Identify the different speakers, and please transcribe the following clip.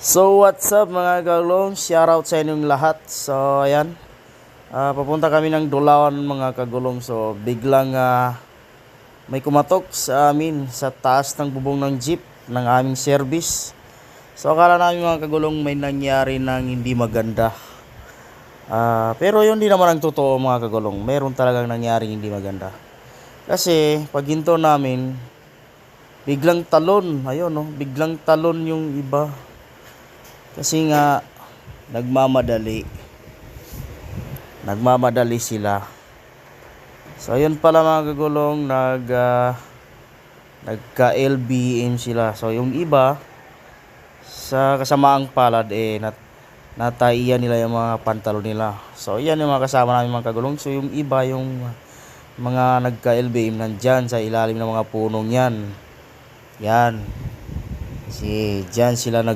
Speaker 1: So what's up mga kagulong, shoutout sa inyong lahat. So ayan, papunta kami ng Dulawan mga kagulong. So biglang may kumatok sa amin sa taas ng bubong ng jeep ng aming service. So akala namin mga kagulong may nangyari ng hindi maganda, pero yun di naman ang totoo mga kagulong. Meron talagang nangyaring hindi maganda. Kasi pag hinto namin, biglang talon, ayun no, biglang talon yung iba. Kasi nga nagmamadali sila. So ayun pala mga kagulong, nagka LBM sila. So yung iba sa kasamaang palad nataiyan nila yung mga pantalon nila. So yan yung mga kasama namin mga kagulong. So yung iba, yung mga nagka LBM nandyan sa ilalim ng mga punong yan. Yan. Diyan sila